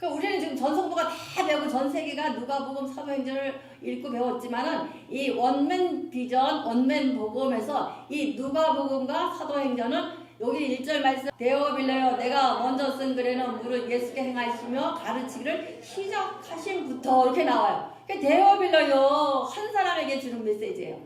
그러니까 우리는 지금 전 성도가 다 배우고 전 세계가 누가복음 사도행전을 읽고 배웠지만은 이 원맨 비전, 원맨 복음에서 이 누가복음과 사도행전은 여기 1절 말씀 데오빌레여 내가 먼저 쓴 글에는 무릇 예수께 행하시며 가르치기를 시작하신부터 이렇게 나와요. 데오빌레여 한 사람에게 주는 메시지예요.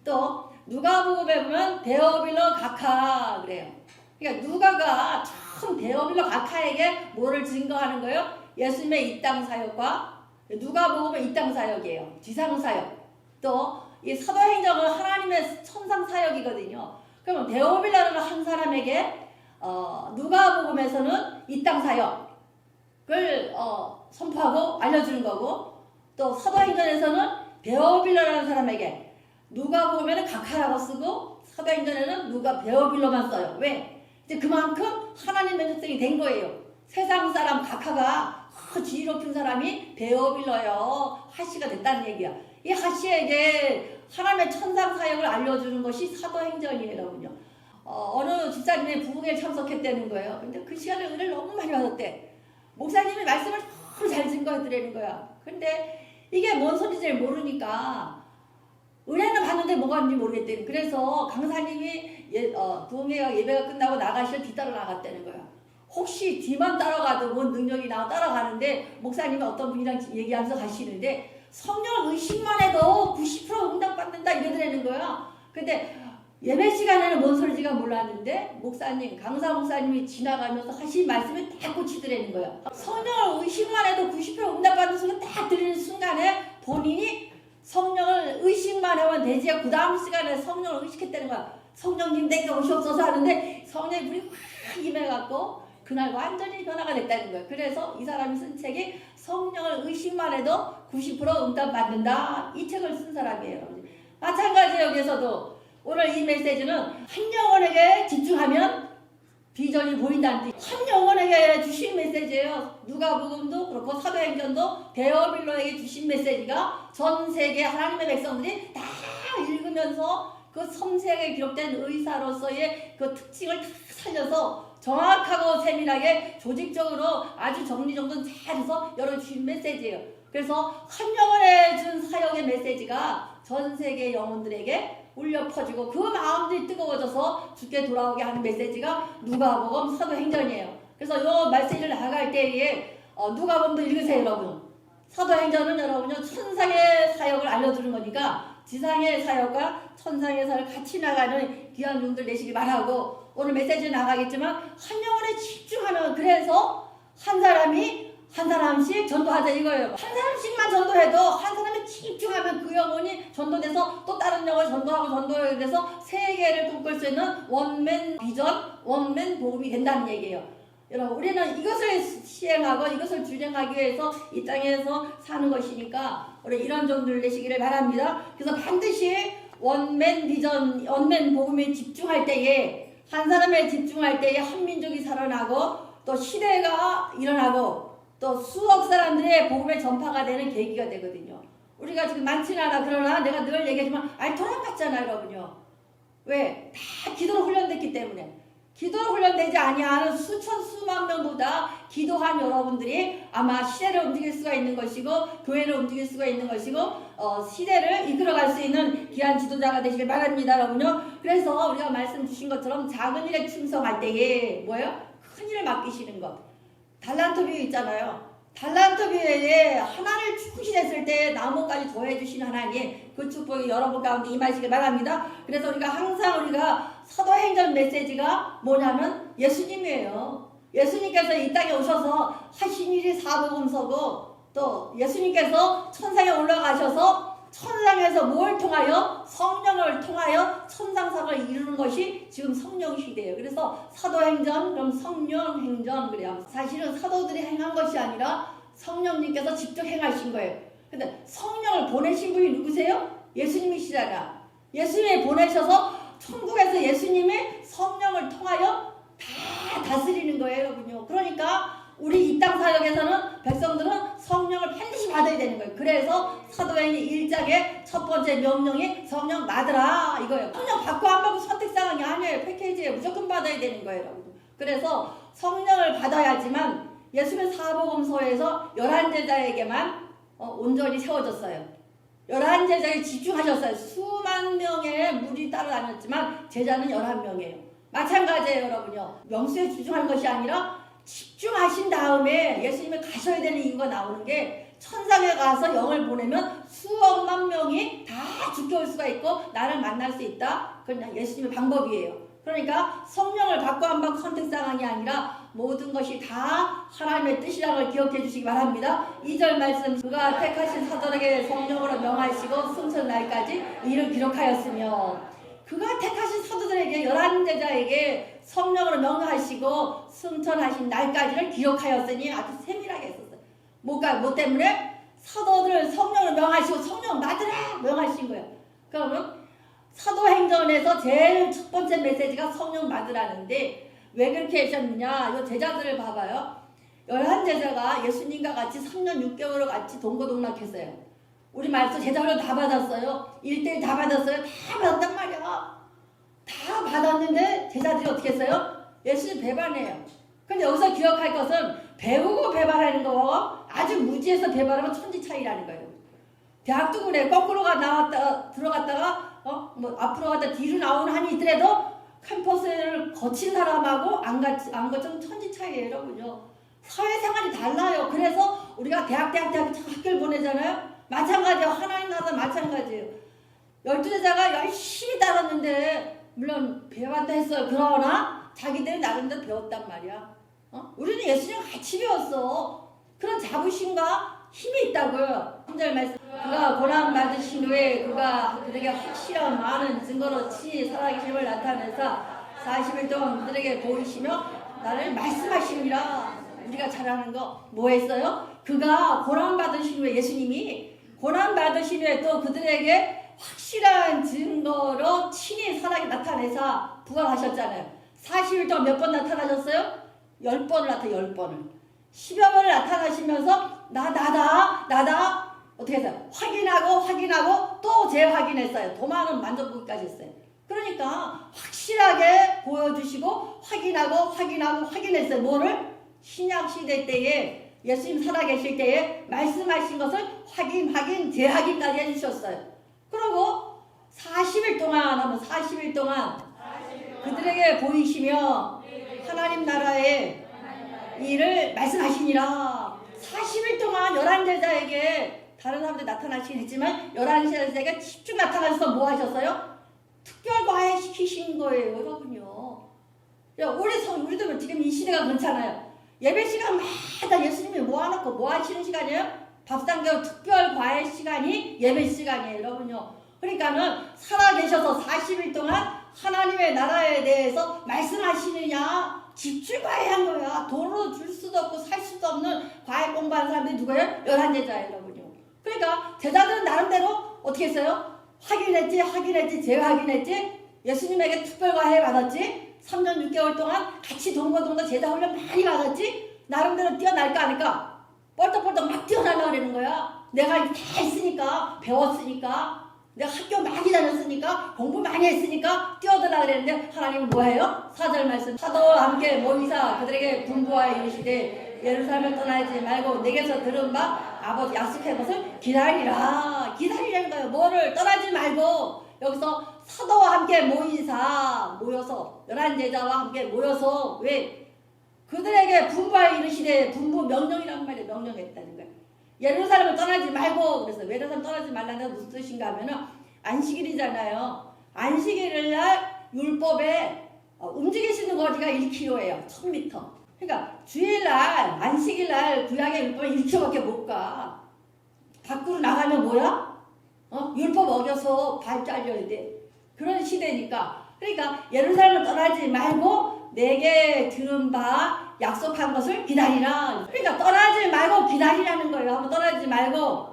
또 누가복음에 보면 데오빌러 각하 그래요. 그러니까 누가가 처음 데오빌러 각하에게 뭐를 증거하는 거예요? 예수님의 이 땅 사역과 누가복음은 이 땅 사역이에요. 지상 사역. 또 이 사도행전은 하나님의 천상 사역이거든요. 그러면 데오빌라는 한 사람에게 누가복음에서는 이 땅 사역을 선포하고 알려주는 거고, 또 사도행전에서는 데오빌라라는 사람에게 누가복음에는 각하라고 쓰고 사도행전에는 데오빌로만 써요. 왜? 이제 그만큼 하나님의 백성이 된 거예요. 세상 사람 각하가 지혜롭은 사람이 데오빌러요 하시가 됐다는 얘기야. 이 하시에게 하나님의 천상 사역을 알려주는 것이 사도행전이에요, 여러분요. 어느 집사님이 부흥회에 참석했다는 거예요. 근데 그 시간에 은혜를 너무 많이 받았대. 목사님이 말씀을 너무 잘 증거해드리는 거야. 근데 이게 뭔 소리인지 모르니까 은혜는 받는데 뭐가 있는지 모르겠대. 그래서 강사님이 부흥회가 예배가 끝나고 나가시면 뒤따라 나갔다는 거야. 혹시 뒤만 따라가도 뭔 능력이 나와 따라가는데 목사님이 어떤 분이랑 얘기하면서 가시는데 성령 의식만 해도 90% 응답받는다 이러더라는 거야. 근데 예배 시간에는 뭔 소리인지가 몰랐는데 목사님, 강사 목사님이 지나가면서 하신 말씀이 다 꽂히더라는 거야. 성령을 의식만 해도 90% 응답받는 소리 딱 들리는 순간에 본인이 성령을 의식만 하면 되지요. 그 다음 시간에 성령을 의식했다는 거야. 성령님 내게 오시옵소서 하는데 성령의 불이 확 임해갖고 그날 완전히 변화가 됐다는 거예요. 그래서 이 사람이 쓴 책이 성령을 의식만 해도 90% 응답 받는다. 이 책을 쓴 사람이에요. 마찬가지예요. 여기서도 오늘 이 메시지는 한 영혼에게 집중하면 비전이 보인다는 뜻. 한 영혼에게 주신 메시지예요. 누가복음도 그렇고 사도행전도 데오빌로에게 주신 메시지가 전 세계 하나님의 백성들이 다 읽으면서 그 섬세하게 기록된 의사로서의 그 특징을 다 살려서 정확하고 세밀하게 조직적으로 아주 정리정돈 잘해서 열어주신 메시지예요. 그래서 한 영혼에 준 사역의 메시지가 전 세계 영혼들에게 울려 퍼지고 그 마음들이 뜨거워져서 주께 돌아오게 하는 메시지가 누가복음 사도행전이에요. 그래서 이 메시지를 나갈 때에 누가복음도 읽으세요, 여러분. 사도행전은 여러분요 천상의 사역을 알려주는 거니까 지상의 사역과 천상의 사역을 같이 나가는 귀한 종들 내시기 바라고, 오늘 메시지 나가겠지만 한 영혼에 집중하는, 그래서 한 사람이 한 사람씩 전도하자 이거예요. 한 사람씩만 전도해도 한 사람이 집중하면 그 영혼이 전도돼서 또 다른 영혼을 전도하고 전도하게 돼서 세계를 꿈꿀 수 있는 원맨 비전, 원맨 복음이 된다는 얘기예요. 여러분, 우리는 이것을 시행하고 이것을 준행하기 위해서 이 땅에서 사는 것이니까 우리 이런 점들 내시기를 바랍니다. 그래서 반드시 원맨 비전, 원맨 복음에 집중할 때에, 한 사람에 집중할 때에 한 민족이 살아나고 또 시대가 일어나고 또 수억 사람들의 복음의 전파가 되는 계기가 되거든요. 우리가 지금 많지는 않아. 그러나 내가 늘 얘기하지만 돌아갔잖아요, 여러분요. 왜? 다 기도로 훈련됐기 때문에. 기도로 훈련되지 아니하는 수천 수만 명보다 기도한 여러분들이 아마 시대를 움직일 수가 있는 것이고 교회를 움직일 수가 있는 것이고 시대를 이끌어갈 수 있는 귀한 지도자가 되시길 바랍니다, 여러분요. 그래서 우리가 말씀 주신 것처럼 작은 일에 충성할 때에 뭐예요? 큰 일을 맡기시는 것. 달란트 비유 있잖아요. 달란트 비유에 하나를 충실했을 때 나무까지 더해주신 하나님, 그 축복이 여러분 가운데 임하시길 바랍니다. 그래서 우리가 항상 우리가 사도행전 메시지가 뭐냐면 예수님이에요. 예수님께서 이 땅에 오셔서 하신 일이 사복음서고, 또 예수님께서 천상에 올라가셔서 천상에서 뭘 통하여? 성령을 통하여 천상사를 이루는 것이 지금 성령 시대예요. 그래서 사도행전, 그럼 성령행전 그래요. 사실은 사도들이 행한 것이 아니라 성령님께서 직접 행하신 거예요. 근데 성령을 보내신 분이 누구세요? 예수님이시잖아. 예수님이 보내셔서 천국에서 예수님이 성령을 통하여 다 다스리는 거예요, 여러분요. 그러니까 우리 이 땅 사역에서는 백성들은 성령을 반드시 받아야 되는 거예요. 그래서 사도행전 1장의 첫 번째 명령이 성령 받으라 이거예요. 성령 받고 안 받고 선택사항이 아니에요. 패키지에 무조건 받아야 되는 거예요, 여러분. 그래서 성령을 받아야지만 예수님 사복음서에서 11제자에게만 온전히 세워졌어요. 11제자에 집중하셨어요. 수만 명의 무리 따라다녔지만 제자는 11명이에요. 마찬가지예요, 여러분요. 명수에 집중하는 것이 아니라 집중하신 다음에 예수님이 가셔야 되는 이유가 나오는 게 천상에 가서 영을 보내면 수억만 명이 다 죽게 올 수가 있고 나를 만날 수 있다. 그건 예수님의 방법이에요. 그러니까 성령을 받고 한번 선택 상황이 아니라 모든 것이 다 하나님의 뜻이라는 걸 기억해 주시기 바랍니다. 2절 말씀, 그가 택하신 사도에게 성령으로 명하시고 승천 날까지 이를 기록하였으며, 그가 택하신 사도들에게 11제자에게 성령으로 명하시고 승천하신 날까지를 기록하였으니 아주 세밀하게 했었어요. 뭐 때문에? 사도들을 성령으로 명하시고 성령 받으라 명하신 거예요. 그러면 사도행전에서 제일 첫 번째 메시지가 성령 받으라는데 왜 그렇게 하셨느냐? 이 제자들을 봐봐요. 11제자가 예수님과 같이 3년 6개월을 같이 동고동락했어요. 우리 말씀 제자들은 다 받았어요. 1대1 다 받았어요. 다 받았단 말이야. 다 받았는데 제자들이 어떻게 했어요? 예수님 배반해요. 근데 여기서 기억할 것은 배우고 배반하는 거 아주 무지해서 배반하면 천지 차이라는 거예요. 대학도 그래. 거꾸로 들어갔다가 앞으로 갔다 뒤로 나오는 한이 있더라도 캠퍼스를 거친 사람하고 안 거친 천지 차이예요, 여러분요. 사회생활이 달라요. 그래서 우리가 대학 학교를 보내잖아요. 마찬가지예요. 하나님 나라도 마찬가지예요. 12제자가 열심히 따랐는데 물론 배웠다 했어요. 그러나 자기들이 나름대로 배웠단 말이야. 우리는 예수님 같이 배웠어. 그런 자부심과 힘이 있다고요. 3절 말씀, 그가 고난 받으신 후에 그가 그들에게 확실한 많은 증거로 친히 살아계심을 나타내사 40일 동안 그들에게 보이시며 나를 말씀하시니라. 우리가 잘 아는 거 뭐 했어요? 그가 고난 받으신 후에, 예수님이 고난 받으신 후에 또 그들에게 확실한 증거로 친히 살아게 나타내사 부활하셨잖아요. 40일 동안 몇 번 나타나셨어요? 10번을 10번을. 10여 번을 나타나시면서 나다 어떻게 했어요? 확인하고 또 재확인했어요. 도마는 만져보기까지 했어요. 그러니까 확실하게 보여주시고 확인했어요. 뭐를? 신약시대 때에 예수님 살아계실 때에 말씀하신 것을 재확인까지 해주셨어요. 그리고 40일 동안 그들에게 보이시며 하나님 나라의 일을 말씀하시니라. 40일 동안 11제자에게 다른 사람들 나타나시긴 했지만 11제자에게 집중 나타나셔서 뭐 하셨어요? 특별 과외 시키신 거예요, 여러분요. 우리도 지금 이 시대가 그렇잖아요. 예배 시간마다 예수님이 모아놓고 뭐 하시는 시간이에요? 밥상교 특별 과외 시간이 예배 시간이에요, 여러분요. 그러니까는 살아계셔서 40일 동안 하나님의 나라에 대해서 말씀하시느냐 집중 과외한 거야. 돈으로 줄 수도 없고 살 수도 없는 과외 공부하는 사람들이 누구예요? 11제자예요, 여러분요. 그러니까 제자들은 나름대로 어떻게 했어요? 확인했지, 재확인했지. 예수님에게 특별 과외 받았지. 3년 6개월 동안 같이 동거동거 제자 훈련 많이 받았지. 나름대로 뛰어날까 아닐까? 뻘떡뻘떡 막 뛰어나려고 그러는 거야. 내가 다 했으니까, 배웠으니까, 내가 학교 많이 다녔으니까, 공부 많이 했으니까 뛰어들라 그랬는데 하나님은 뭐해요? 4절 말씀, 사도와 함께 모이사 그들에게 분부하여 이르시되 예루살렘을 떠나지 말고 내게서 들은 바 아버지 약속한 것을 기다리라는 거예요. 뭐를 떠나지 말고. 여기서 사도와 함께 모여서 11제자와 함께 모여서 왜? 그들에게 분부하여 이르시되, 분부 명령이란 말이에요. 명령했다는 거예요. 예루살렘을 떠나지 말고. 그래서 예루살렘 떠나지 말라는 게 무슨 뜻인가 하면은 안식일이잖아요. 안식일을 날 율법에 움직일 수 있는 거리가 1km예요. 1000m. 그러니까 주일날 안식일날 구약의 율법은 1km밖에 못 가. 밖으로 나가면 뭐야? 율법 어겨서 발 잘려야 돼. 그런 시대니까. 그러니까 예루살렘을 떠나지 말고 내게 들은 바 약속한 것을 기다리라. 그러니까 떠나지 말고 기다리라는 거예요. 한번 떠나지 말고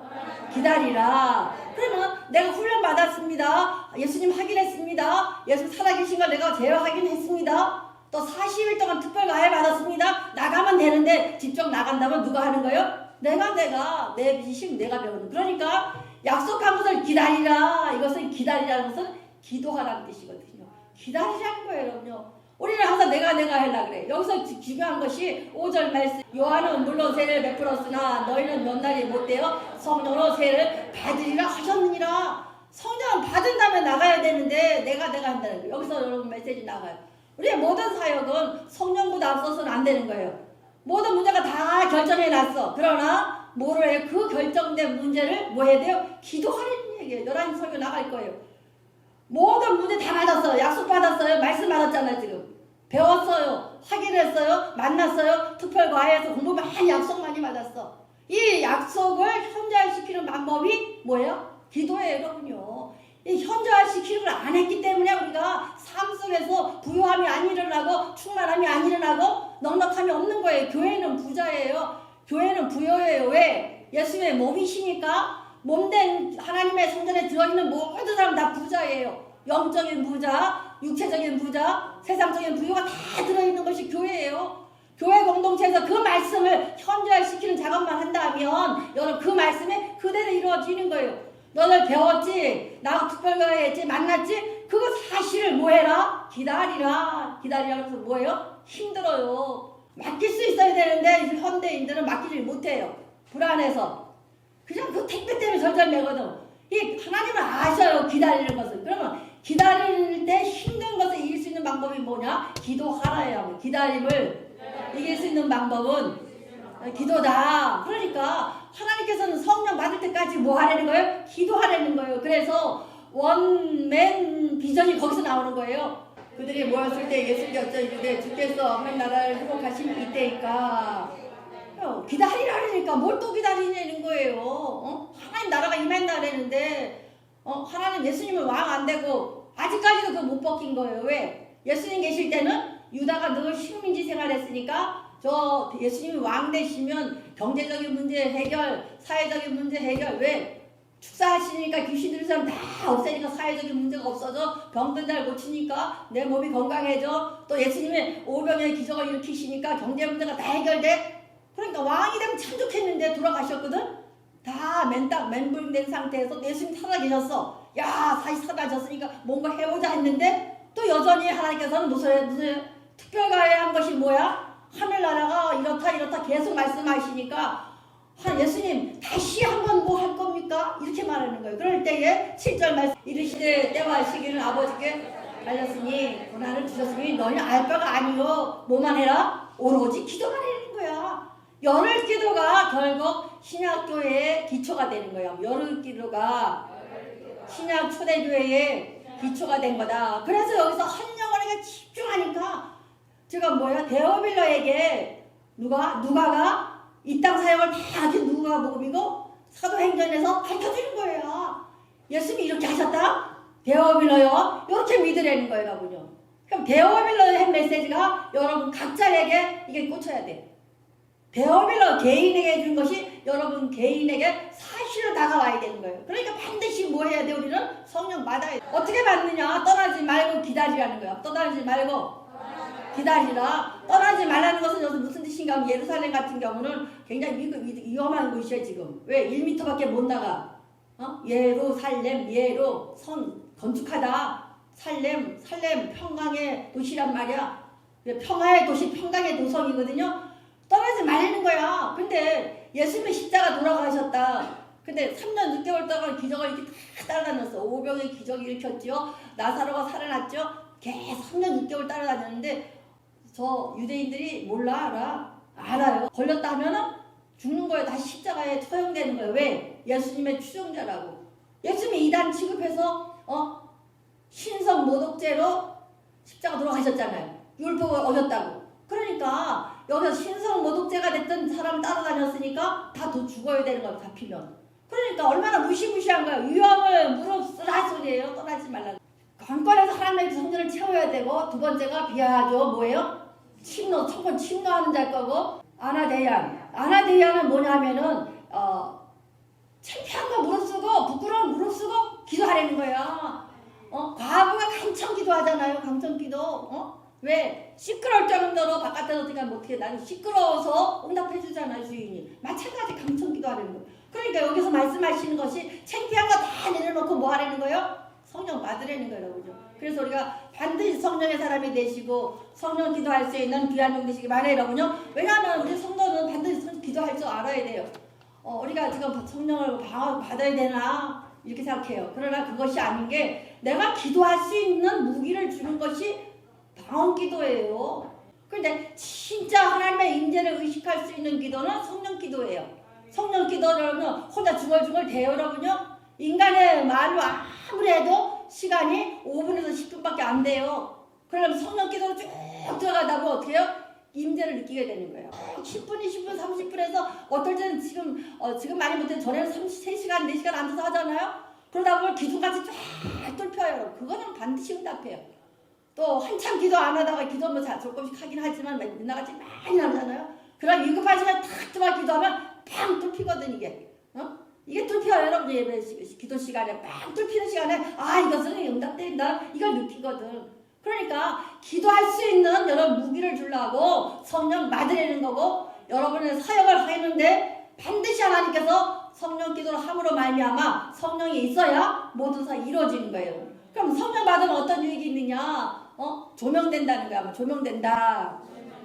기다리라. 그러면 내가 훈련 받았습니다. 예수님 확인했습니다. 예수 살아계신 걸 내가 재확인했습니다. 또 40일 동안 특별 과외 받았습니다. 나가면 되는데 직접 나간다면 누가 하는 거예요? 내 비식 내가 배우는. 그러니까 약속한 것을 기다리라. 이것은 기다리라는 것은 기도하라는 뜻이거든요. 기다리라는 거예요, 여러분요. 우리는 항상 내가 하려고 그래. 여기서 중요한 것이 5절 말씀. 요한은 물론 세례를 베풀었으나 너희는 몇 날이 못되어 성령으로 세례를 받으리라 하셨느니라. 성령은 받은 다음에 나가야 되는데 내가 한다는 거예요. 여기서 여러분 메시지 나가요. 우리의 모든 사역은 성령보다 앞서서는 안 되는 거예요. 모든 문제가 다 결정해 놨어. 그러나 뭐를 해요? 그 결정된 문제를 뭐 해야 돼요? 기도하라는 얘기예요. 11시 설교 나갈 거예요. 모든 문제 다 받았어요. 약속 받았어요. 말씀 받았잖아요. 지금 배웠어요. 확인했어요. 만났어요. 특별과외에서 공부 많이 약속 많이 받았어. 이 약속을 현재화시키는 방법이 뭐예요? 기도예요, 여러분요. 이 현재화시키는 걸 안 했기 때문에 우리가 삶 속에서 부요함이 안 일어나고 충만함이 안 일어나고 넉넉함이 없는 거예요. 교회는 부자예요. 교회는 부요예요. 왜? 예수님의 몸이시니까 몸된 하나님의 성전에 들어있는 모든 사람 다 부자예요. 영적인 부자, 육체적인 부자, 세상적인 부유가 다 들어있는 것이 교회예요. 교회 공동체에서 그 말씀을 현재화시키는 작업만 한다면 여러분 그 말씀이 그대로 이루어지는 거예요. 너를 배웠지, 나하고 특별과외 했지, 만났지, 그거 사실을 뭐해라? 기다리라. 기다리라 그래서 뭐예요? 힘들어요. 맡길 수 있어야 되는데 현대인들은 맡기지 못해요. 불안해서. 그냥 그 택배 때문에 절절매거든. 이 하나님은 아셔요. 기다리는 것을. 그러면 기다릴 때 힘든 것을 이길 수 있는 방법이 뭐냐? 기도하라요. 기다림을 이길 수 있는 방법은 기도다. 그러니까 하나님께서는 성령 받을 때까지 뭐 하라는 거예요? 기도하라는 거예요. 그래서 원맨 비전이 거기서 나오는 거예요. 그들이 모였을 때 예수께서 이르되 주께서 하나님 나라를 회복하신 이때니까 기다리라 그러니까 뭘 또 기다리냐는 거예요. 하나님 나라가 임한다라는데 하나님 예수님은 왕 안 되고 아직까지도 그거 못 벗긴 거예요. 왜? 예수님 계실 때는 유다가 늘 식민지 생활했으니까 저 예수님이 왕 되시면 경제적인 문제 해결, 사회적인 문제 해결. 왜? 축사하시니까 귀신 들린 사람 다 없애니까 사회적인 문제가 없어져. 병든 잘 고치니까 내 몸이 건강해져. 또 예수님이 오병의 기적을 일으키시니까 경제 문제가 다 해결돼. 그러니까 왕이 되면 참 좋겠는데 돌아가셨거든. 다 멘붕된 상태에서 예수님 살아계셨어. 야, 다시 살아졌으니까 뭔가 해보자 했는데 또 여전히 하나님께서는 무슨 특별과외한 것이 뭐야? 하늘나라가 이렇다 계속 말씀하시니까 예수님 다시 한번 뭐 할 겁니까? 이렇게 말하는 거예요. 그럴 때에 7절 말씀 이르시되 때와 시기는 아버지께 알렸으니 고난을 주셨으니 너희는 알 바가 아니요 뭐만 해라? 오로지 기도만 해라는 거야. 열흘 기도가 결국 신약교회의 기초가 되는 거예요. 열흘 기도가 신약 초대교회의 기초가 된 거다. 그래서 여기서 한 영혼에게 집중하니까 지금 뭐야? 데오빌러에게 누가가 이 땅 사역을 다 이렇게 누가복음이고 사도행전에서 밝혀주는 거예요. 예수님이 이렇게 하셨다? 데오빌러요? 이렇게 믿으라는 거예요, 여러분요. 그럼 데오빌러의 한 메시지가 여러분 각자에게 이게 꽂혀야 돼. 데오빌러 개인에게 해준 것이 여러분 개인에게 사실로 다가와야 되는 거예요. 그러니까 반드시 뭐 해야 돼? 우리는 성령 받아야 돼. 어떻게 받느냐? 떠나지 말고 기다리라는 거야. 떠나지 말고 기다리라. 떠나지 말라는 것은 여기서 무슨 뜻인가 하면 예루살렘 같은 경우는 굉장히 위험한 곳이에요. 지금. 왜? 1m밖에 못 나가. 예루 성 건축하다. 살렘 평강의 도시란 말이야. 평화의 도시 평강의 도성이거든요. 떠나지 말라는 거야. 근데 예수님의 십자가 돌아가셨다. 근데 3년 6개월 동안 기적을 이렇게 다 따라다녔어. 오병의 기적을 일으켰죠. 나사로가 살아났죠. 계속 3년 6개월 따라다녔는데 저 유대인들이 몰라? 알아요. 걸렸다 하면은 죽는 거예요. 다시 십자가에 처형되는 거예요. 왜? 예수님의 추종자라고. 예수님이 이단 취급해서 신성 모독죄로 십자가 돌아가셨잖아요. 율법을 어겼다고. 그러니까 여기서 신성 모독죄가 됐던 사람 따라다녔으니까 다 죽어야 되는 거예요. 잡히면. 그러니까 얼마나 무시무시한 거예요. 유황을 무릅쓰라 소리예요. 떠나지 말라고. 관건에서 하나님의 성전을 채워야 되고 두 번째가 비하죠. 뭐예요? 천건 침노하는 자일 거고 아나데이안은 뭐냐면은 창피한 거 무릅쓰고 부끄러운 무릅쓰고 기도하라는 거야. 과부가 강청 기도하잖아요. 강청 기도. 왜? 시끄러울 정도로 바깥에서 어떻게 하면 어떻게 나는 시끄러워서 응답해 주잖아요. 주인이. 마찬가지 강청 기도하라는 거. 그러니까 여기서 말씀하시는 것이 창피한 거 다 내려놓고 뭐 하라는 거예요? 성령 받으라는 거예요. 그죠? 그래서 우리가 반드시 성령의 사람이 되시고 성령 기도할 수 있는 귀한 종 되시기 바라요, 여러분요. 왜냐하면 우리 성도는 반드시 기도할 줄 알아야 돼요. 우리가 지금 성령을 받아야 되나 이렇게 생각해요. 그러나 그것이 아닌 게 내가 기도할 수 있는 무기를 주는 것이 방언 기도예요. 그런데 진짜 하나님의 임재를 의식할 수 있는 기도는 성령 기도예요. 성령 기도는 혼자 중얼중얼 대요, 여러분요. 인간의 말로 아무리 해도 시간이 5분에서 10분밖에 안 돼요. 그러면 성령 기도로 쭉 들어가다 보면 어떻게 해요? 임재를 느끼게 되는 거예요. 10분, 20분, 30분에서 어떨 때는 지금 많이 못해 전에는 3시간, 4시간 앉아서 하잖아요. 그러다 보면 기도까지 쫙 뚫혀요. 그거는 반드시 응답해요. 또 한참 기도 안 하다가 기도 뭐 조금씩 하긴 하지만 맨날같이 많이 나오잖아요. 그럼 위급한 시간 탁 들어가 기도하면 팡 뚫히거든 이게. 이게 뚫혀요. 여러분 예배 기도 시간에 팡 뚫히는 시간에 이것은 응답된다 이걸 느끼거든. 그러니까 기도할 수 있는 여러 무기를 주려고 성령 받으려는 거고 여러분의 사역을 하는데 반드시 하나님께서 성령 기도를 함으로 말미암아 성령이 있어야 모든 사역이 이루어지는 거예요. 그럼 성령 받으면 어떤 유익이 있느냐? 조명된다는 거야. 조명된다.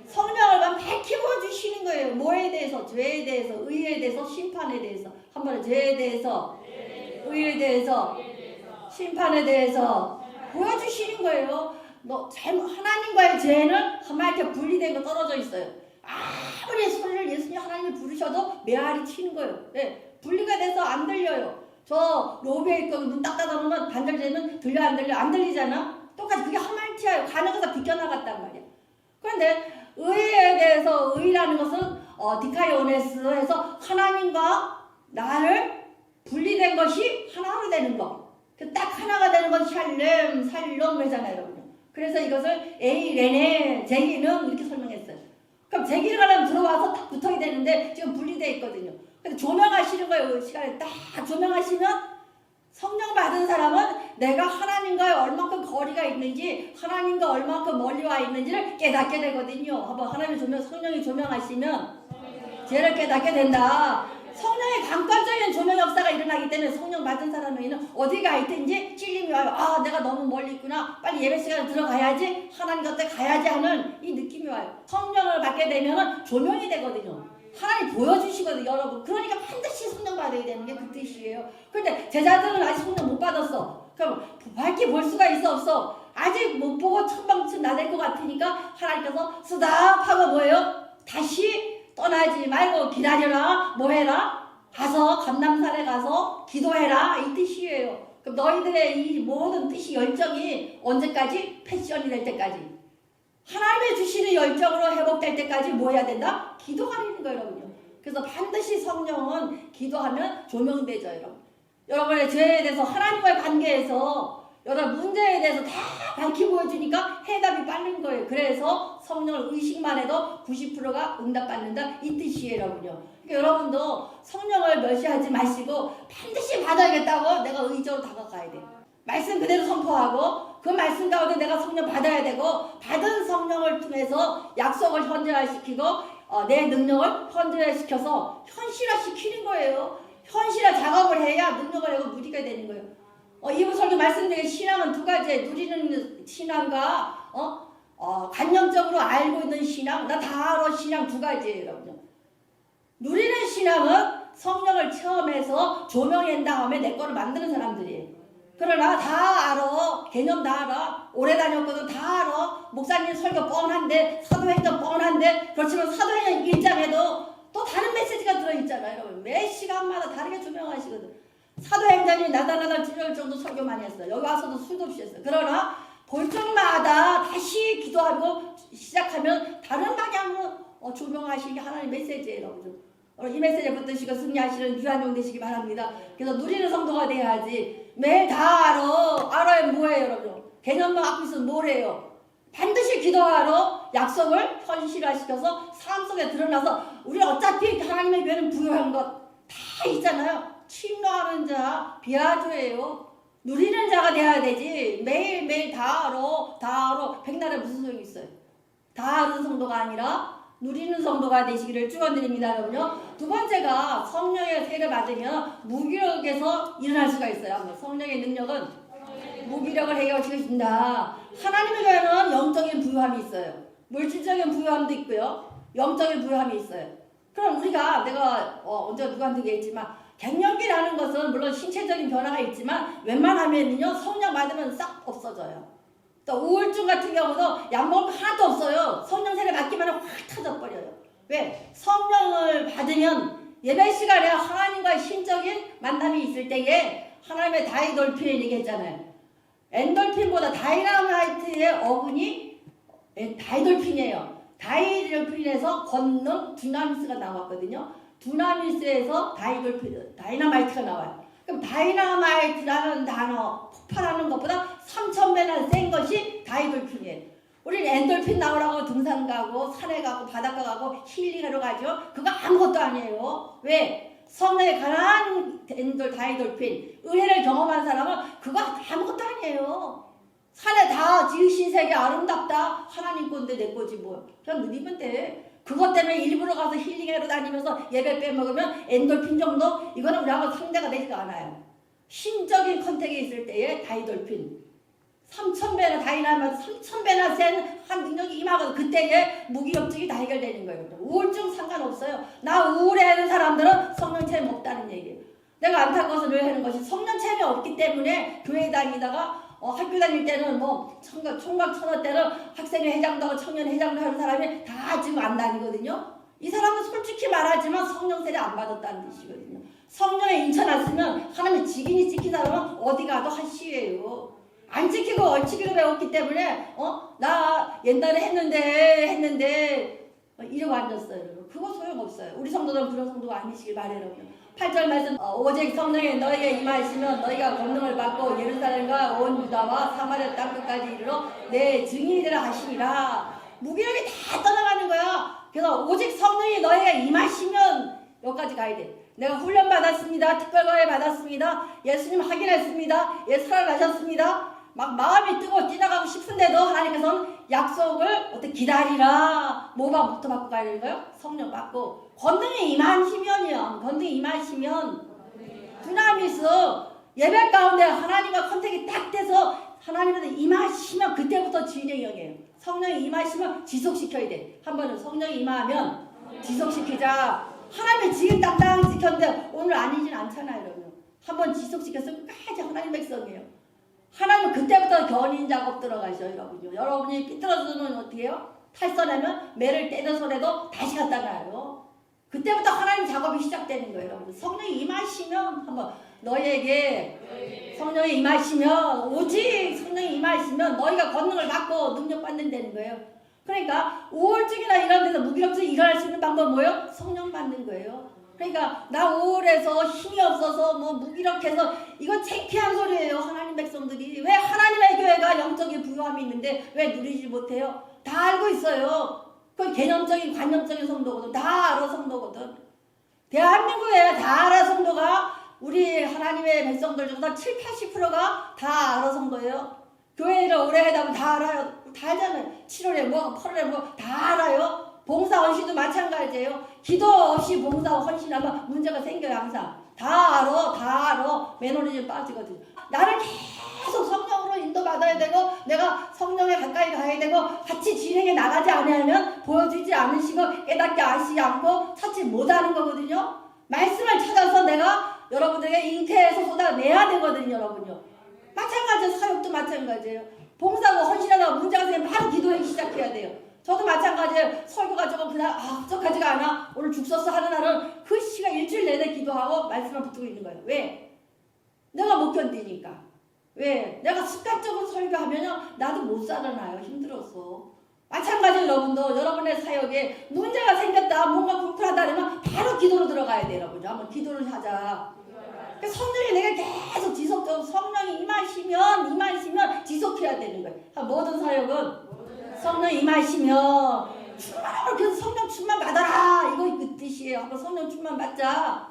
성령을 밝히 보여주시는 거예요. 뭐에 대해서? 죄에 대해서, 의에 대해서, 심판에 대해서. 한 번에 죄에 대해서, 의에 대해서, 심판에 대해서 보여주시는 거예요. 하나님과의 죄는 하나님께 분리된 거 떨어져 있어요. 아무리 소리를 예수님 하나님이 부르셔도 메아리 치는 거예요. 네, 분리가 돼서 안 들려요. 저 로비에 있고 눈 딱 닫아놓으면 반절되면 들려 안 들려? 안 들리잖아. 똑같이 그게 하말티예요. 가능해서 비껴나갔단 말이야. 그런데 의에 대해서 의라는 것은 디카이오네스에서 하나님과 나를 분리된 것이 하나로 되는 거. 딱 하나가 되는 건 샬렘, 살롬 하잖아요, 여러분. 그래서 이것을 에이레네, 제기는 이렇게 설명했어요. 그럼 제기를 하려면 들어와서 딱 붙어야 되는데 지금 분리되어 있거든요. 근데 조명하시는 거예요. 그 시간에 딱 조명하시면 성령 받은 사람은 내가 하나님과 얼마큼 거리가 있는지 하나님과 얼마큼 멀리 와 있는지를 깨닫게 되거든요. 한번 하나님의 성령이 조명하시면 죄를 깨닫게 된다. 성령의 강권적인 조명 역사가 일어나기 때문에 성령 받은 사람에게는 어디가 있든지 찔림이 와요. 내가 너무 멀리 있구나. 빨리 예배 시간에 들어가야지. 하나님 곁에 가야지 하는 이 느낌이 와요. 성령을 받게 되면 조명이 되거든요. 하나님 보여주시거든요, 여러분. 그러니까 반드시 성령 받아야 되는 게 그 뜻이에요. 그런데 제자들은 아직 성령 못 받았어. 그럼 밝게 볼 수가 있어 없어? 아직 못 보고 천방천 나댈 것 같으니까 하나님께서 쓰다하고 뭐예요? 다시 떠나지 말고 기다려라. 뭐 해라? 가서 감람산에 가서 기도해라. 이 뜻이에요. 그럼 너희들의 이 모든 뜻이 열정이 언제까지? 패션이 될 때까지. 하나님의 주시는 열정으로 회복될 때까지 뭐 해야 된다? 기도하는 거예요, 여러분요. 그래서 반드시 성령은 기도하면 조명되죠, 여러분. 여러분의 죄에 대해서 하나님과의 관계에서 여러 문제에 대해서 다 밝히 보여주니까 해답이 빠른 거예요. 그래서 성령을 의식만 해도 90%가 응답받는다 이 뜻이에요, 여러분요. 그러니까 여러분도 성령을 멸시하지 마시고 반드시 받아야겠다고 내가 의지로 다가가야 돼요. 말씀 그대로 선포하고 그 말씀 가운데 내가 성령 받아야 되고 받은 성령을 통해서 약속을 현실화시키고 내 능력을 현실화시켜서 현실화시키는 거예요. 현실화 작업을 해야 능력을 내고 누리게 되는 거예요. 이번 설교 말씀드린 신앙은 두 가지예요. 누리는 신앙과 관념적으로 알고 있는 신앙, 나 다 알아 신앙 두 가지예요, 여러분. 누리는 신앙은 성령을 체험해서 조명한 다음에 내 거를 만드는 사람들이에요. 그러나 다 알아. 개념 다 알아. 오래 다녔거든. 다 알아. 목사님 설교 뻔한데 사도행전 뻔한데 그렇지만 사도행전 1장에도 또 다른 메시지가 들어있잖아요. 여러분. 매 시간마다 다르게 조명하시거든. 사도행전이 나달나달 주일 정도 설교 많이 했어요. 여기 와서도 술도 없이 했어요. 그러나 볼 적마다 다시 기도하고 시작하면 다른 방향으로 조명하시는 게 하나님의 메시지예요. 여러분. 이 메시지 붙드시고 승리하시는 귀한 종 되시기 바랍니다. 그래서 누리는 성도가 돼야지. 매일 다 알아요 뭐예요, 여러분. 개념만 갖고 있으면 뭐래요. 반드시 기도하러 약속을 현실화시켜서 삶 속에 드러나서 우리 어차피 하나님의 교회는 부요한 것 다 있잖아요. 침노하는 자 비아주예요. 누리는 자가 돼야 되지. 매일매일 다 알아. 백날에 무슨 소용이 있어요. 다 아는 성도가 아니라 누리는 성도가 되시기를 축원드립니다, 여러분요. 두 번째가 성령의 세례를 받으면 무기력에서 일어날 수가 있어요. 성령의 능력은 무기력을 해결시켜준다. 하나님의 교회는 영적인 부유함이 있어요. 물질적인 부유함도 있고요. 영적인 부유함이 있어요. 그럼 우리가 내가 언제 누구한테 얘기했지만 갱년기라는 것은 물론 신체적인 변화가 있지만 웬만하면요 성령 받으면 싹 없어져요. 또 우울증 같은 경우도 약 먹을 거 하나도 없어요. 성령 세례 받기만 하면 확 터져버려요. 왜? 성령을 받으면 예배 시간에 하나님과의 신적인 만남이 있을 때에 하나님의 다이돌핀 얘기했잖아요. 엔돌핀보다 다이나마이트의 어근이 다이돌핀이에요. 다이돌핀에서 권능 두나미스가 나왔거든요. 두나미스에서 다이나마이트가 나와요. 그럼 다이나마이트라는 단어, 폭발하는 것보다 3000배나 센 것이 다이돌핀이에요. 우리는 엔돌핀 나오라고 등산 가고 산에 가고 바닷가 가고 힐링하러 가죠. 그거 아무것도 아니에요. 왜? 성령에 강한 다이돌핀, 은혜를 경험한 사람은 그거 아무것도 아니에요. 산에 다 지으신 세계 아름답다. 하나님 건데 내 거지 뭐. 그냥 누리면 돼. 그것 때문에 일부러 가서 힐링하러 다니면서 예배 빼먹으면 엔돌핀 정도? 이거는 우리하고 상대가 되지가 않아요. 신적인 컨택이 있을 때에 다이돌핀. 3000배나 다이나마이트 3000배나 센 한 능력이 임하거든. 그때에 무기력증이 다 해결되는 거예요. 우울증 상관없어요. 나 우울해하는 사람들은 성령 체험 없다는 얘기예요. 내가 안타까워서 왜 하는 것이 성령 체험이 없기 때문에 교회 다니다가 학교 다닐 때는 뭐 총각 천어 때는 학생회 회장도 하고 청년 회장도 하는 사람이 다 지금 안 다니거든요. 이 사람은 솔직히 말하지만 성령 세례 안 받았다는 뜻이거든요. 성령에 인쳐놨으면 하나님의 직인이 찍힌 사람은 어디 가도 하시예요. 안 지키고 얼치기로 배웠기 때문에 나 옛날에 했는데 이러고 앉았어요. 그거 소용없어요. 우리 성도들은 그런 성도가 아니시길 바라요. 8절 말씀 오직 성령이 너희에게 임하시면 너희가 권능을 받고 예루살렘과 온 유다와 사마리아 땅 끝까지 이르러 내 증인이 되라 하시니라. 무기력이 다 떠나가는 거야. 그래서 오직 성령이 너희에게 임하시면 여기까지 가야 돼. 내가 훈련 받았습니다. 특별과외 받았습니다. 예수님 확인했습니다. 예, 살아나셨습니다. 막 마음이 뜨고 지나가고 싶은데도 하나님께서는 약속을 어떻게 기다리라. 뭐부터 받고 가야 되는 거예요? 성령 받고 권능이 임하시면이요. 권능이 임하시면 두나미스 예배 가운데 하나님과 컨택이 딱 돼서 하나님한테 임하시면 그때부터 주인의 영이에요. 성령이 임하시면 지속시켜야 돼. 한 번은 성령이 임하면 지속시키자. 하나님의 지금 땅땅 지켰는데 오늘 아니진 않잖아요. 여러분. 한번 지속시켜서 끝까지 하나님 백성이에요. 하나님은 그때부터 견인 작업 들어가셔요. 여러분요. 여러분이 삐뚤어지면 어떻게 해요? 탈선하면 매를 때려서라도 다시 갖다 놔요. 그때부터 하나님 작업이 시작되는 거예요. 여러분. 성령이 임하시면 한번 너희에게 성령이 임하시면 오직 성령이 임하시면 너희가 권능을 받고 능력 받는다는 거예요. 그러니까 우울증이나 이런 데서 무기력증이 일어날 수 있는 방법은 뭐예요? 성령 받는 거예요. 그러니까 나 우울해서 힘이 없어서 뭐 무기력해서 이건 창피한 소리예요. 하나님 백성들이. 왜 하나님의 교회가 영적인 부유함이 있는데 왜 누리지 못해요? 다 알고 있어요. 그 개념적인 관념적인 성도거든. 다 알아 성도거든. 대한민국에 다 알아 성도가 우리 하나님의 백성들 중에서 7, 80%가 다 알아 성도예요. 교회를 오래 하다 보면 다 알아요. 다 알잖아요. 7월에 뭐 8월에 뭐 다 알아요. 봉사 헌신도 마찬가지예요. 기도 없이 봉사 헌신하면 문제가 생겨요. 항상 다 알아. 매너리즘 빠지거든요. 나를 계속 성령으로 인도받아야 되고 내가 성령에 가까이 가야 되고 같이 진행해 나가지 않으면 보여주지 않으시고 깨닫게 하시지 않고 찾지 못하는 거거든요. 말씀을 찾아서 내가 여러분들에게 잉태해서 쏟아내야 되거든요. 여러분요. 마찬가지예요. 사역도 마찬가지예요. 봉사하고 헌신하다가 문제가 생기면 바로 기도하기 시작해야 돼요. 저도 마찬가지예요. 설교가 조금 그냥 흡족하지가 않아. 오늘 죽었어 하는 날은 그 시간 일주일 내내 기도하고 말씀을 붙들고 있는 거예요. 왜? 내가 못 견디니까. 왜? 내가 습관적으로 설교하면요 나도 못 살아나요. 힘들어서. 마찬가지로 여러분도 여러분의 사역에 문제가 생겼다 뭔가 불편하다 그러면 바로 기도로 들어가야 돼요. 여러분. 한번 기도를 하자. 성령이 내가 계속 지속적으로 성령이 임하시면 지속해야 되는 거예요. 모든 사역은 성령 임하시면 충만함을 계속 성령 충만 받아라. 이거 그 뜻이에요. 한번 성령 충만 받자.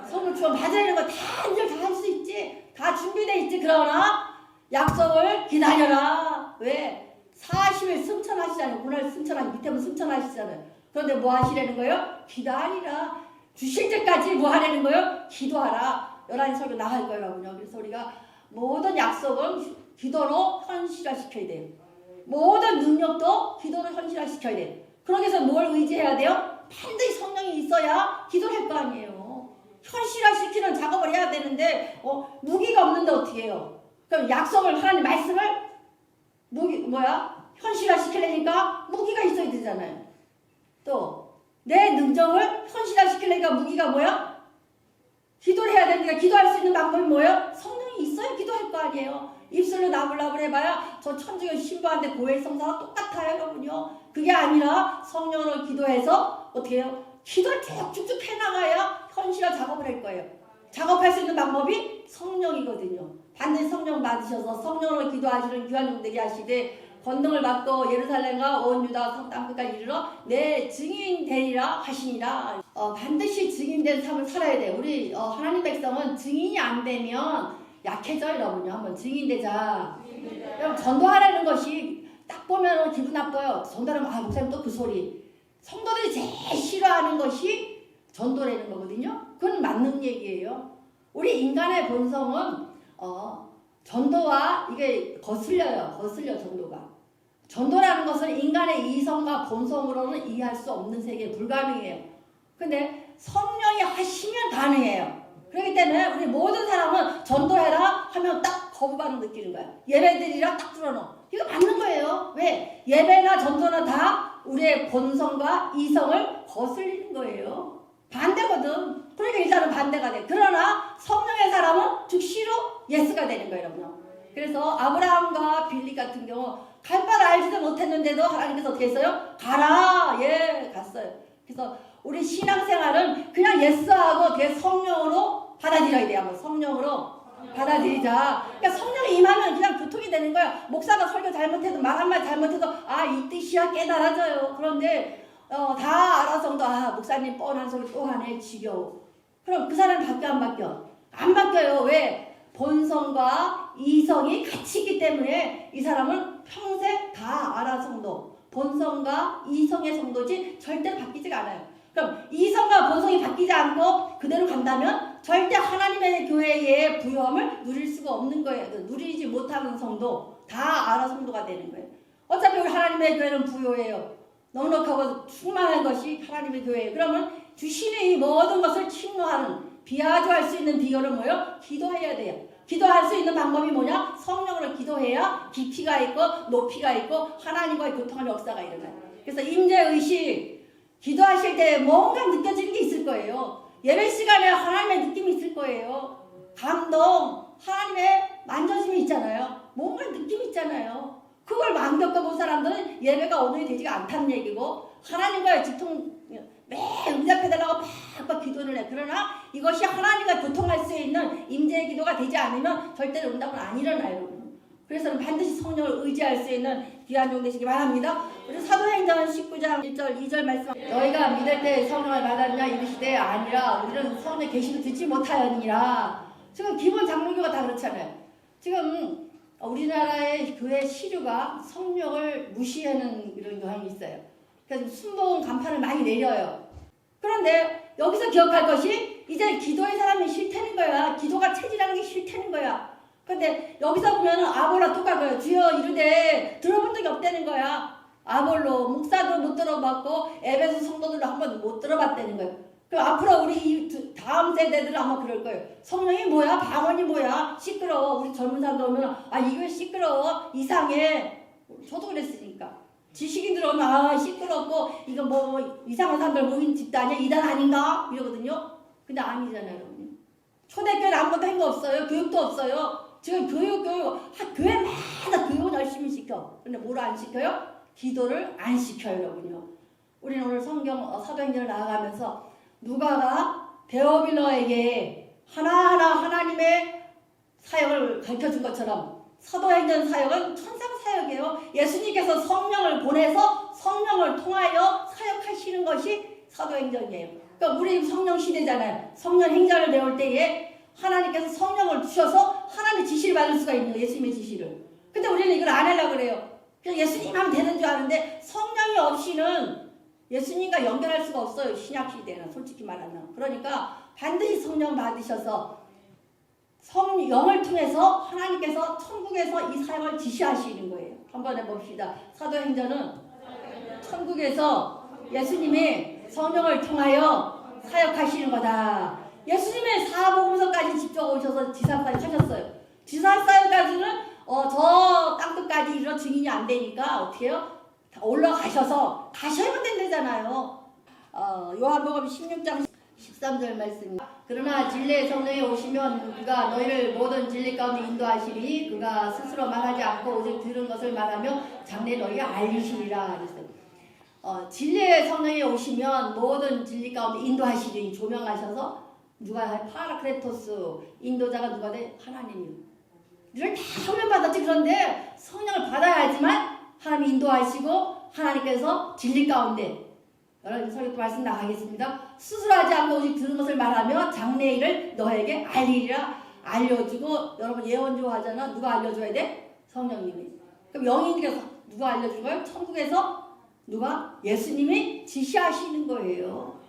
성령 충만 받으려는 거 다 이제 다 할 수 있지. 다 준비돼 있지. 그러나 약속을 기다려라. 왜? 40일 승천하시잖아요. 오늘 승천하시 밑에는 승천하시잖아요. 그런데 뭐 하시라는 거예요? 기다리라. 주실 때까지 뭐 하라는 거예요? 기도하라. 11시 설교 나갈 거예요. 그래서 우리가 모든 약속은 기도로 현실화시켜야 돼요. 모든 능력도 기도로 현실화시켜야 돼요. 그러기 위해서 뭘 의지해야 돼요? 반드시 성령이 있어야 기도를 할 거 아니에요. 현실화시키는 작업을 해야 되는데 무기가 없는데 어떻게 해요? 그럼 약속을 하나님 말씀을 현실화시키려니까 무기가 있어야 되잖아요. 또 내 능력을 현실화시키려니까 무기가 뭐야? 기도를 해야 되니까 기도할 수 있는 방법이 뭐예요? 성령이 있어야 기도할 거 아니에요. 입술로 나불나불 해봐야 저 천주교 신부한테 고해성사가 똑같아요, 여러분요. 그게 아니라 성령으로 기도해서 어떻게 해요? 기도를 쭉쭉 해나가야 현실화 작업을 할 거예요. 작업할 수 있는 방법이 성령이거든요. 반드시 성령 받으셔서 성령으로 기도하시는 귀한 종들이 하시되 권능을 받고 예루살렘과 온 유다 땅 끝까지 이르러 내 증인 되리라 하시니라. 반드시 증인된 삶을 살아야 돼요. 우리 하나님 백성은 증인이 안 되면 약해져요, 여러분요. 한번 증인되자. 여러분 전도하라는 것이 딱 보면 기분 나빠요. 전도하면 목사님 또 그 소리. 성도들이 제일 싫어하는 것이 전도라는 거거든요. 그건 맞는 얘기예요. 우리 인간의 본성은 전도와 이게 거슬려 전도가. 전도라는 것은 인간의 이성과 본성으로는 이해할 수 없는 세계 불가능해요. 근데 성령이 하시면 가능해요. 그렇기 때문에 우리 모든 사람은 전도해라 하면 딱 거부 반응 느끼는 거야. 예배드리라 딱 들어놓어. 이거 맞는 거예요. 왜? 예배나 전도는 다 우리의 본성과 이성을 거슬리는 거예요. 반대거든. 그러니까 일단은 반대가 돼. 그러나 성령의 사람은 즉시로 예스가 되는 거예요, 여러분. 그래서 아브라함과 빌립 같은 경우 갈 바를 알지도 못했는데도 하나님께서 어떻게 했어요? 가라! 예, 갔어요. 그래서 우리 신앙생활은 그냥 예스하고 되게 성령으로 받아들여야 돼요. 한번 성령으로 받아들이자. 그러니까 성령이 임하면 그냥 교통이 되는 거야. 목사가 설교 잘못해도 말 한마디 잘못해도 이 뜻이야 깨달아져요. 그런데 다 알아서도 목사님 뻔한 소리 또 하네 지겨워. 그럼 그 사람이 바뀌어 안 바뀌어? 안 바뀌어요. 왜? 본성과 이성이 같이 있기 때문에 이 사람은 평생 다 알아 성도. 본성과 이성의 성도지 절대 바뀌지가 않아요. 그럼 이성과 본성이 바뀌지 않고 그대로 간다면 절대 하나님의 교회의 부요함을 누릴 수가 없는 거예요. 누리지 못하는 성도, 다 알아 성도가 되는 거예요. 어차피 우리 하나님의 교회는 부요해요. 넉넉하고 충만한 것이 하나님의 교회예요. 그러면 주신의 이 모든 것을 침노하는 비아주할 수 있는 비결은 뭐예요? 기도해야 돼요. 기도할 수 있는 방법이 뭐냐? 성령으로 기도해야 깊이가 있고 높이가 있고 하나님과의 교통하는 역사가 일어나요. 그래서 임재의식, 기도하실 때 뭔가 느껴지는 게 있을 거예요. 예배 시간에 하나님의 느낌이 있을 거예요. 감동, 하나님의 만져짐이 있잖아요. 뭔가 느낌이 있잖아요. 그걸 안 겪어본 사람들은 예배가 오늘이 되지가 않다는 얘기고 하나님과의 직통 매일 응답해달라고 팍팍 기도를 해. 그러나 이것이 하나님과 교통할 수 있는 임재의 기도가 되지 않으면 절대로 응답은 안 일어나요. 그래서 반드시 성령을 의지할 수 있는 귀한 종 되시기 바랍니다. 우리 사도행전 19장 1절 2절 말씀, 너희가 믿을 때 성령을 받았냐 이르시되 아니라 우리는 성령의 계시를 듣지 못하였느니라. 지금 기본 장로교가 다 그렇잖아요. 지금 우리나라의 교회 시류가 성령을 무시하는 이런 경향이 있어요. 그래서 순복음 간판을 많이 내려요. 그런데 여기서 기억할 것이 이제 기도의 사람이 싫다는 거야. 기도가 체질하는 게 싫다는 거야. 근데 여기서 보면은 아볼로 똑같아요. 주여 이르되 들어본 적이 없다는 거야. 아볼로 목사도 못 들어봤고 에베소 성도들도 한 번도 못 들어봤다는 거예요. 그럼 앞으로 우리 다음 세대들은 아마 그럴 거예요. 성령이 뭐야? 방언이 뭐야? 시끄러워. 우리 젊은 사람들 오면 이거 시끄러워. 이상해. 저도 그랬으니까. 지식인 들어오면 시끄럽고 이거 뭐 이상한 사람들 모인 집단이야? 이단 아닌가? 이러거든요. 근데 아니잖아요, 여러분. 초대교회는 아무것도 한 거 없어요. 교육도 없어요. 지금 교회마다 교육을 열심히 시켜. 근데 뭘 안 시켜요? 기도를 안 시켜요, 여러분요. 우리는 오늘 성경 사도행전을 나아가면서 누가가 데오빌러에게 하나하나 하나님의 사역을 가르쳐준 것처럼 사도행전 사역은 천상 사역이에요. 예수님께서 성령을 보내서 성령을 통하여 사역하시는 것이 사도행전이에요. 그러니까 우리 성령 시대잖아요. 성령 행전을 배울 때에 하나님께서 성령을 주셔서 하나님의 지시를 받을 수가 있는 거예요. 예수님의 지시를. 근데 우리는 이걸 안 하려고 그래요. 그냥 예수님 하면 되는 줄 아는데 성령이 없이는 예수님과 연결할 수가 없어요. 신약 시대는 솔직히 말하면. 그러니까 반드시 성령 받으셔서 성령을 통해서 하나님께서 천국에서 이 사역을 지시하시는 거예요. 한번 해봅시다. 사도행전은 천국에서 예수님이 성령을 통하여 사역하시는 거다. 예수님의 사복음서까지 직접 오셔서 지상사역 하셨어요. 지상사역까지는 저 땅끝까지 이런 증인이 안 되니까 어떻게 해요? 올라가셔서 가셔야만 된다잖아요. 요한복음 16장 13절 말씀입니다. 그러나 진리의 성령이 오시면 그가 너희를 모든 진리 가운데 인도하시리니 그가 스스로 말하지 않고 오직 들은 것을 말하며 장래 너희에 알리시리라 그랬어요. 진리의 성령이 오시면 모든 진리 가운데 인도하시리니 조명하셔서 누가 파라크레토스 인도자가 누가 돼? 하나님이요. 이를 다 훈련받았지. 그런데 성령을 받아야지만 하나님이 인도하시고 하나님께서 진리 가운데 여러분 설교 말씀 나가겠습니다. 스스로 하지 않고 오직 들은 것을 말하며 장래의 일을 너에게 알리리라 알려주고 여러분 예언조 하잖아. 누가 알려줘야 돼? 성령님이. 그럼 영인들께서 누가 알려준 거예요? 천국에서 누가? 예수님이 지시하시는 거예요.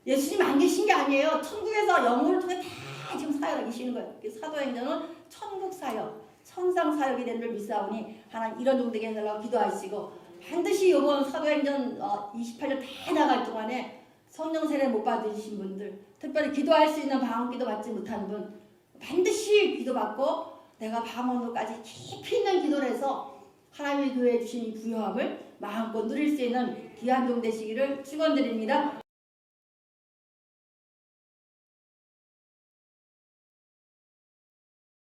예수님 안 계신 게 아니에요. 천국에서 영혼을 통해 다 지금 사역을 하시는 거예요. 사도행전은 천국 사역, 천상 사역이 된 줄 믿사오니 하나님 이런 종되게 해달라고 기도하시고 반드시 이번 사도행전 28년 다 나갈 동안에 성령 세례 못 받으신 분들, 특별히 기도할 수 있는 방언기도 받지 못한 분 반드시 기도받고 내가 방언도까지 깊이 있는 기도를 해서 하나님의 교회에 주신 이 부요함을 마음껏 누릴 수 있는 귀한 종 되시기를 축원드립니다.